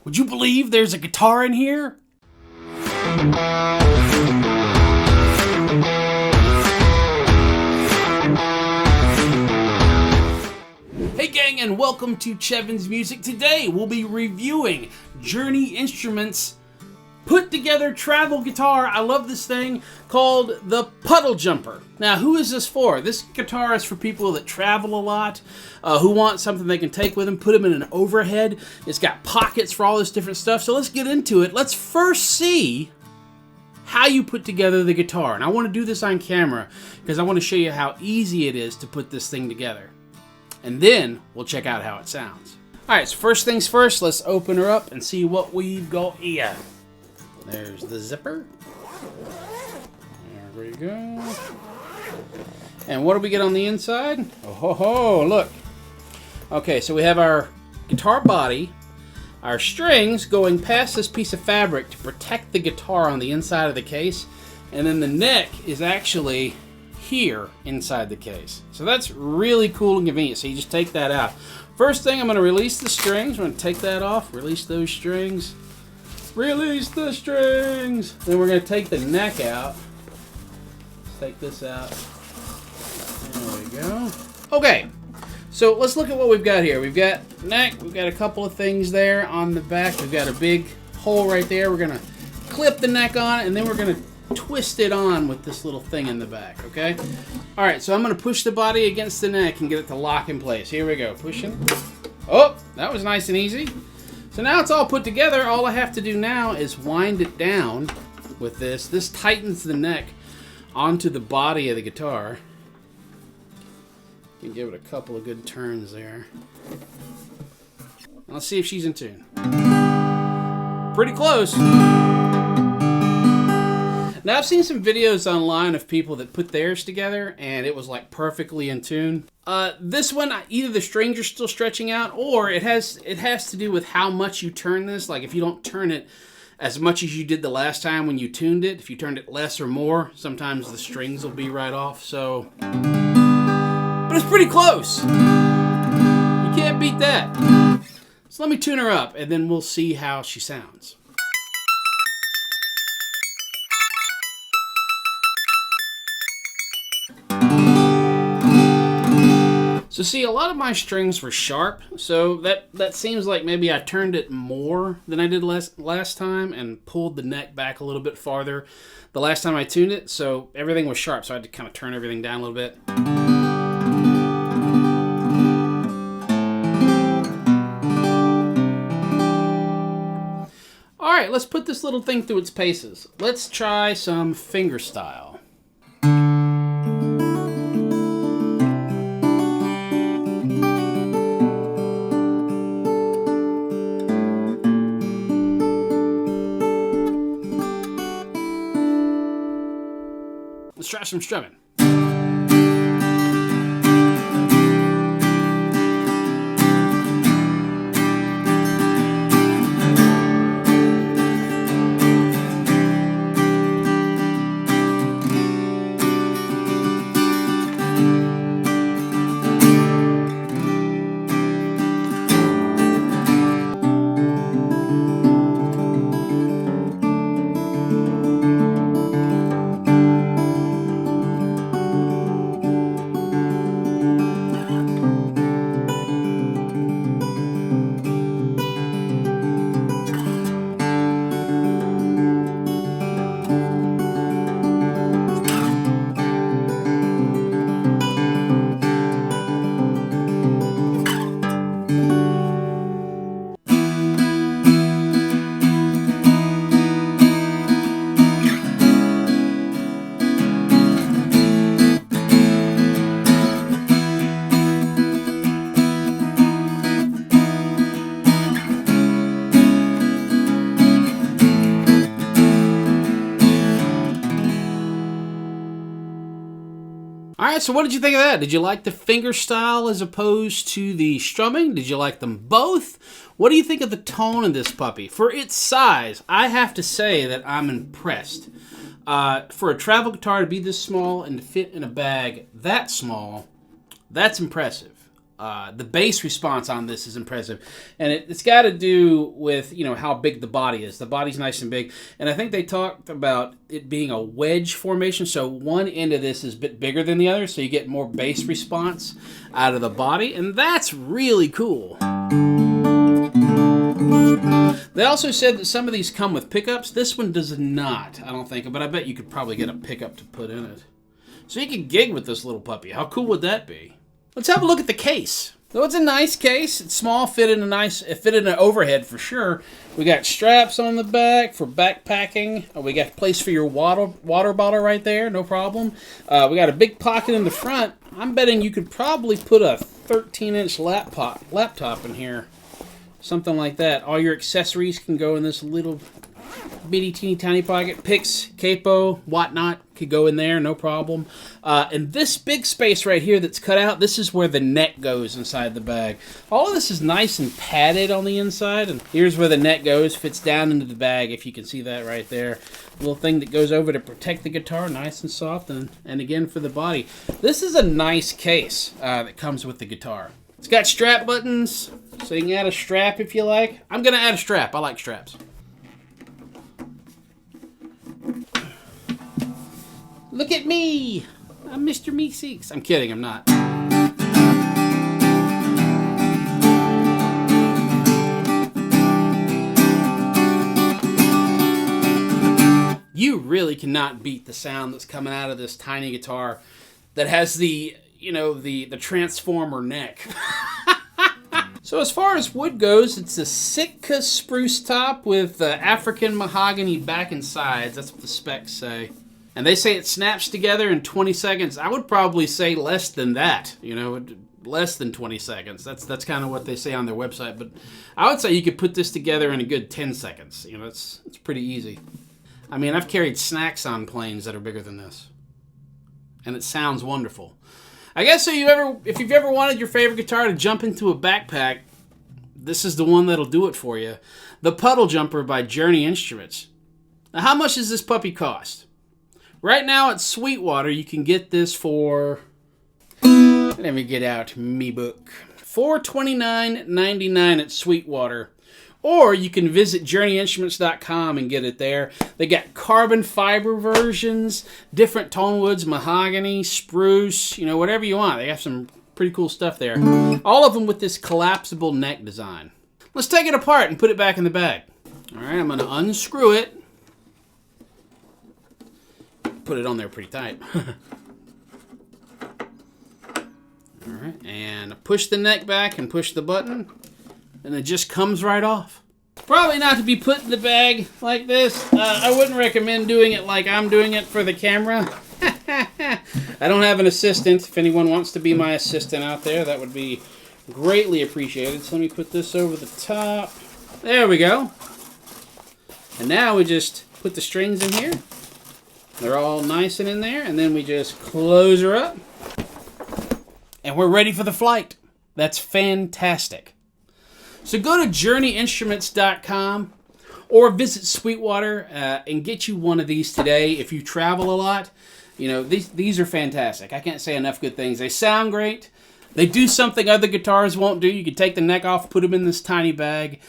Would you believe there's a guitar in here? Hey gang, and welcome to Chevin's Music. Today we'll be reviewing Journey Instruments put together travel guitar. I love this thing, called the Puddle Jumper. Now, who is this for? This guitar is for people that travel a lot, who want something they can take with them, put them in an overhead. It's got pockets for all this different stuff. So let's get into it. Let's first see how you put together the guitar. And I want to do this on camera because I want to show you how easy it is to put this thing together. And then we'll check out how it sounds. All right, so first things first, let's open her up and see what we've got here. There's the zipper. There we go. And what do we get on the inside? Oh ho ho, look. Okay, so we have our guitar body, our strings going past this piece of fabric to protect the guitar on the inside of the case, and then the neck is actually here inside the case. So that's really cool and convenient. So you just take that out. First thing, I'm going to release the strings. I'm going to take that off, release those strings. Release the strings. Then we're going to take the neck out. Let's take this out. There we go. Okay, so let's look at what we've got here. We've got neck. We've got a couple of things there on the back. We've got a big hole right there. We're going to clip the neck on, and then we're going to twist it on with this little thing in the back, okay? All right, so I'm going to push the body against the neck and get it to lock in place. Here we go, pushing. Oh, that was nice and easy. So now it's all put together. All I have to do now is wind it down with this. This tightens the neck onto the body of the guitar. You can give it a couple of good turns there. Let's see if she's in tune. Pretty close. Now, I've seen some videos online of people that put theirs together, and it was like perfectly in tune. This one, either the strings are still stretching out, or it has to do with how much you turn this. Like if you don't turn it as much as you did the last time when you tuned it, if you turned it less or more, sometimes the strings will be right off. So, but it's pretty close. You can't beat that. So let me tune her up, and then we'll see how she sounds. So see, a lot of my strings were sharp, so that seems like maybe I turned it more than I did last time and pulled the neck back a little bit farther the last time I tuned it, so everything was sharp, so I had to kind of turn everything down a little bit. All right, let's put this little thing through its paces. Let's try some fingerstyle. Let's try some strumming. Alright, so what did you think of that? Did you like the finger style as opposed to the strumming? Did you like them both? What do you think of the tone of this puppy? For its size, I have to say that I'm impressed. For a travel guitar to be this small and to fit in a bag that small, that's impressive. The bass response on this is impressive. And it's got to do with, how big the body is. The body's nice and big. And I think they talked about it being a wedge formation. So one end of this is a bit bigger than the other, so you get more bass response out of the body. And that's really cool. They also said that some of these come with pickups. This one does not, I don't think. But I bet you could probably get a pickup to put in it. So you could gig with this little puppy. How cool would that be? Let's have a look at the case. So it's a nice case. It's small, fit in an overhead for sure. We got straps on the back for backpacking. We got a place for your water bottle right there, no problem. We got a big pocket in the front. I'm betting you could probably put a 13-inch laptop in here. Something like that. All your accessories can go in this little bitty teeny tiny pocket. Picks, capo, whatnot could go in there, no problem. And this big space right here that's cut out, this is where the net goes inside the bag. All of this is nice and padded on the inside, and here's where the net goes, fits down into the bag, if you can see that right there. Little thing that goes over to protect the guitar, nice and soft, and again for the body. This is a nice case that comes with the guitar. It's got strap buttons, so you can add a strap if you like. I'm going to add a strap. I like straps. Look at me! I'm Mr. Meeseeks. I'm kidding, I'm not. You really cannot beat the sound that's coming out of this tiny guitar that has the transformer neck. So as far as wood goes, it's a Sitka spruce top with African mahogany back and sides. That's what the specs say. And they say it snaps together in 20 seconds. I would probably say less than that, less than 20 seconds. That's kind of what they say on their website. But I would say you could put this together in a good 10 seconds. It's pretty easy. I mean, I've carried snacks on planes that are bigger than this. And it sounds wonderful. I guess if you've ever wanted your favorite guitar to jump into a backpack, this is the one that'll do it for you. The Puddle Jumper by Journey Instruments. Now, how much does this puppy cost? Right now at Sweetwater, you can get this for, let me get out me book, $429.99 at Sweetwater. Or you can visit JourneyInstruments.com and get it there. They got carbon fiber versions, different tone woods, mahogany, spruce, whatever you want. They have some pretty cool stuff there. All of them with this collapsible neck design. Let's take it apart and put it back in the bag. All right, I'm going to unscrew it. Put it on there pretty tight. Alright, and push the neck back and push the button, and it just comes right off. Probably not to be put in the bag like this. I wouldn't recommend doing it like I'm doing it for the camera. I don't have an assistant. If anyone wants to be my assistant out there, that would be greatly appreciated. So let me put this over the top. There we go. And now we just put the strings in here. They're all nice and in there, and then we just close her up, and we're ready for the flight. That's fantastic. So go to JourneyInstruments.com or visit Sweetwater and get you one of these today. If you travel a lot, these are fantastic. I can't say enough good things. They sound great. They do something other guitars won't do. You can take the neck off, put them in this tiny bag.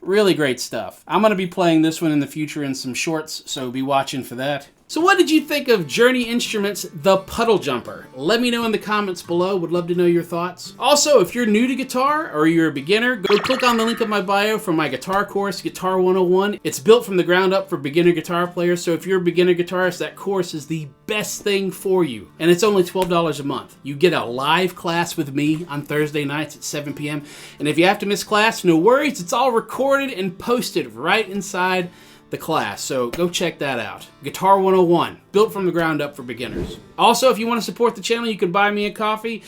Really great stuff. I'm going to be playing this one in the future in some shorts, so be watching for that. So what did you think of Journey Instruments' The Puddle Jumper? Let me know in the comments below. Would love to know your thoughts. Also, if you're new to guitar or you're a beginner, go click on the link in my bio for my guitar course, Guitar 101. It's built from the ground up for beginner guitar players, so if you're a beginner guitarist, that course is the best thing for you. And it's only $12 a month. You get a live class with me on Thursday nights at 7 p.m. And if you have to miss class, no worries. It's all recorded and posted right inside the class, so go check that out. Guitar 101, built from the ground up for beginners. Also, if you want to support the channel, you can buy me a coffee.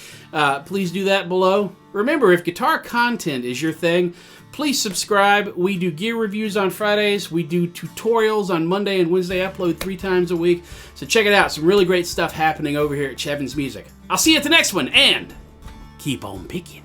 Please do that below. Remember, if guitar content is your thing, please subscribe. We do gear reviews on Fridays. We do tutorials on Monday and Wednesday. Upload 3 times a week. So check it out. Some really great stuff happening over here at Chevin's Music. I'll see you at the next one, and keep on picking.